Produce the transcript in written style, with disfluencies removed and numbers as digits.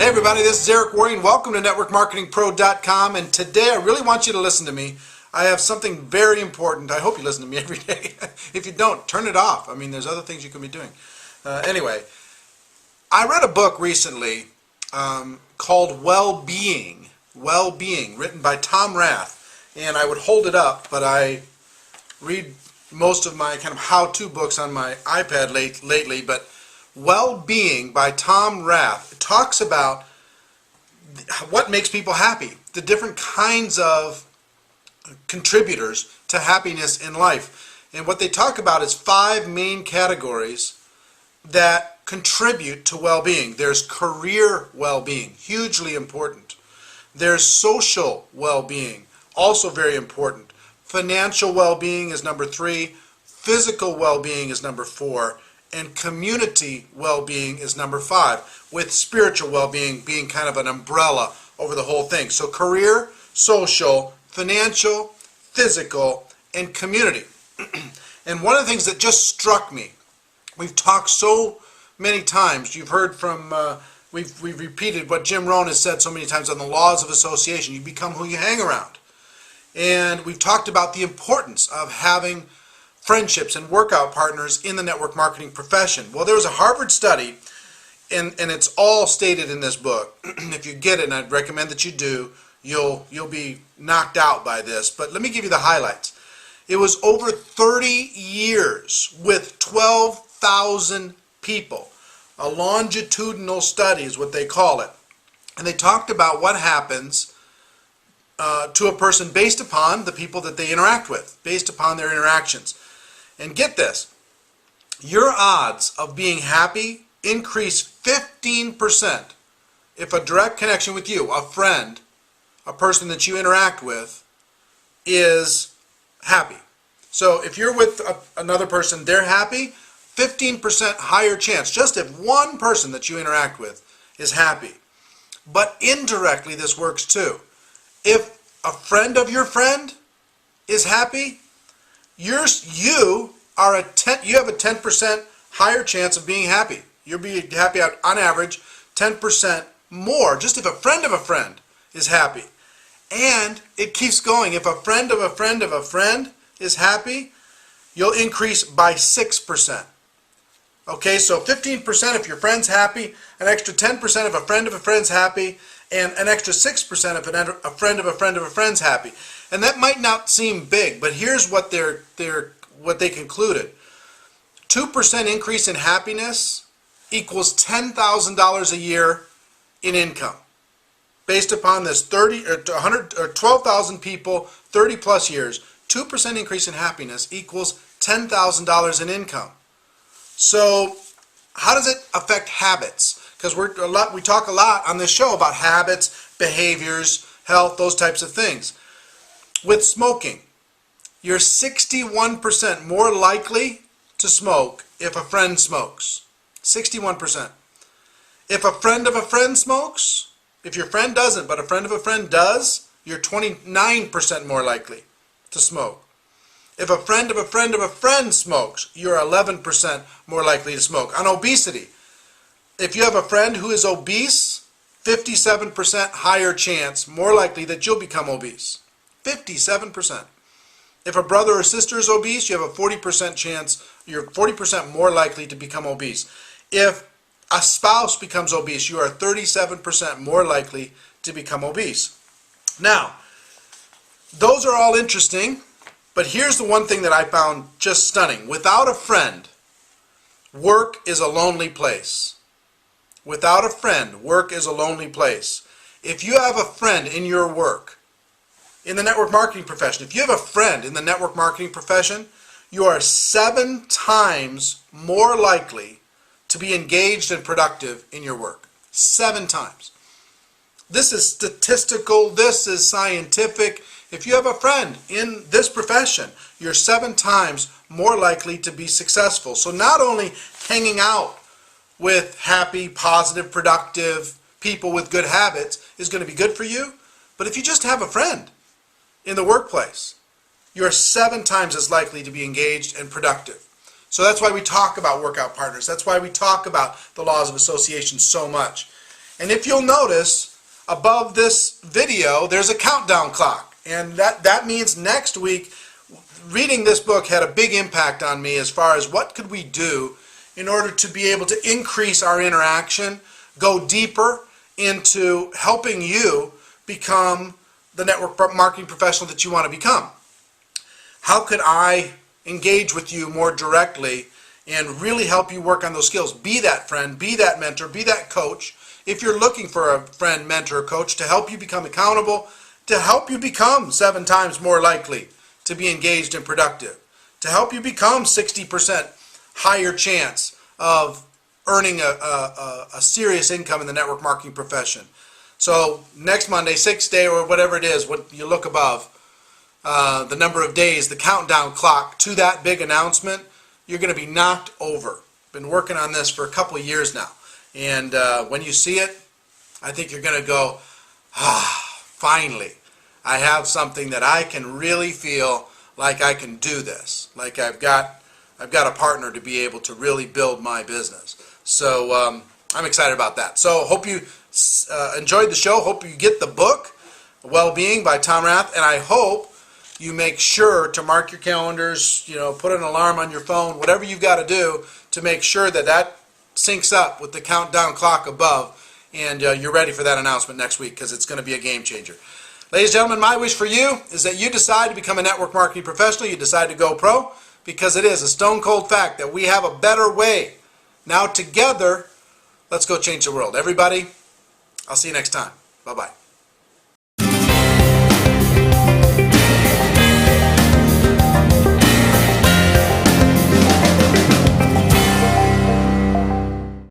Hey everybody, this is Eric Worring. Welcome to NetworkMarketingPro.com, and today I really want you to listen to me. I have something very important. I hope you listen to me every day. If you don't, turn it off. I mean, there's other things you can be doing. Anyway, I read a book recently called Well-Being, written by Tom Rath, and I would hold it up, but I read most of my kind of how-to books on my iPad lately, but Well-Being by Tom Rath. It talks about what makes people happy, the different kinds of contributors to happiness in life. And what they talk about is 5 main categories that contribute to well-being. There's career well-being, hugely important. There's social well-being, also very important. Financial well-being is number 3. Physical well-being is number 4. And community well-being is number 5, with spiritual well-being being kind of an umbrella over the whole thing. So career, social, financial, physical, and community. And one of the things that just struck me, we've talked so many times, you've heard from, we've repeated what Jim Rohn has said so many times on the laws of association. You become who you hang around. And we've talked about the importance of having friendships and workout partners in the network marketing profession. Well, there was a Harvard study, and it's all stated in this book. If you get it, and I'd recommend that you do, you'll be knocked out by this. But let me give you the highlights. It was over 30 years with 12,000 people. A longitudinal study is what they call it. And they talked about what happens to a person based upon the people that they interact with, based upon their interactions. And get this, your odds of being happy increase 15% if a direct connection with you, a friend, a person that you interact with, is happy. So if you're with another person, they're happy, 15% higher chance, just if one person that you interact with is happy. But indirectly this works too. If a friend of your friend is happy, you have a 10% higher chance of being happy. You'll be happy on average 10% more, just if a friend of a friend is happy. And it keeps going. If a friend of a friend of a friend is happy, you'll increase by 6%. Okay, so 15% if your friend's happy, an extra 10% if a friend of a friend's happy, and an extra 6% if a friend of a friend of a friend's happy. And that might not seem big, but here's what they concluded. 2% increase in happiness equals $10,000 a year in income. Based upon this 12,000 people, 30 plus years, 2% increase in happiness equals $10,000 in income. So how does it affect habits? Because we talk a lot on this show about habits, behaviors, health, those types of things. With smoking, you're 61% more likely to smoke if a friend smokes. 61%. If a friend of a friend smokes, if your friend doesn't, but a friend of a friend does, you're 29% more likely to smoke. If a friend of a friend of a friend smokes, you're 11% more likely to smoke. On obesity, if you have a friend who is obese, 57% higher chance, more likely that you'll become obese. 57%. If a brother or sister is obese, you have a 40% chance, you're 40% more likely to become obese. If a spouse becomes obese, you are 37% more likely to become obese. Now, those are all interesting, but here's the one thing that I found just stunning. Without a friend, work is a lonely place. Without a friend, work is a lonely place. If you have a friend in your work, in the network marketing profession, if you have a friend in the network marketing profession, you are 7 times more likely to be engaged and productive in your work. 7 times. This is statistical, this is scientific. If you have a friend in this profession, you're 7 times more likely to be successful. So not only hanging out with happy, positive, productive people with good habits is going to be good for you, but if you just have a friend in the workplace, you're 7 times as likely to be engaged and productive. So that's why we talk about workout partners. That's why we talk about the laws of association so much. And if you'll notice, above this video, there's a countdown clock. And that means next week, reading this book had a big impact on me as far as what could we do in order to be able to increase our interaction, go deeper into helping you become the network marketing professional that you want to become. How could I engage with you more directly and really help you work on those skills? Be that friend, be that mentor, be that coach. If you're looking for a friend, mentor, or coach to help you become accountable, to help you become 7 times more likely to be engaged and productive, to help you become 60% higher chance of earning a serious income in the network marketing profession. So next Monday, 6th day, or whatever it is, what you look above, the number of days, the countdown clock to that big announcement, you're going to be knocked over. Been working on this for a couple of years now. And when you see it, I think you're going to go, finally, I have something that I can really feel like I can do this. Like I've got a partner to be able to really build my business. So I'm excited about that. So hope you enjoyed the show. Hope you get the book, Well-Being by Tom Rath. And I hope you make sure to mark your calendars, put an alarm on your phone, whatever you've got to do to make sure that syncs up with the countdown clock above, and you're ready for that announcement next week, because it's going to be a game changer. Ladies and gentlemen, my wish for you is that you decide to become a network marketing professional. You decide to go pro, because it is a stone cold fact that we have a better way. Now together, let's go change the world. Everybody, I'll see you next time. Bye-bye.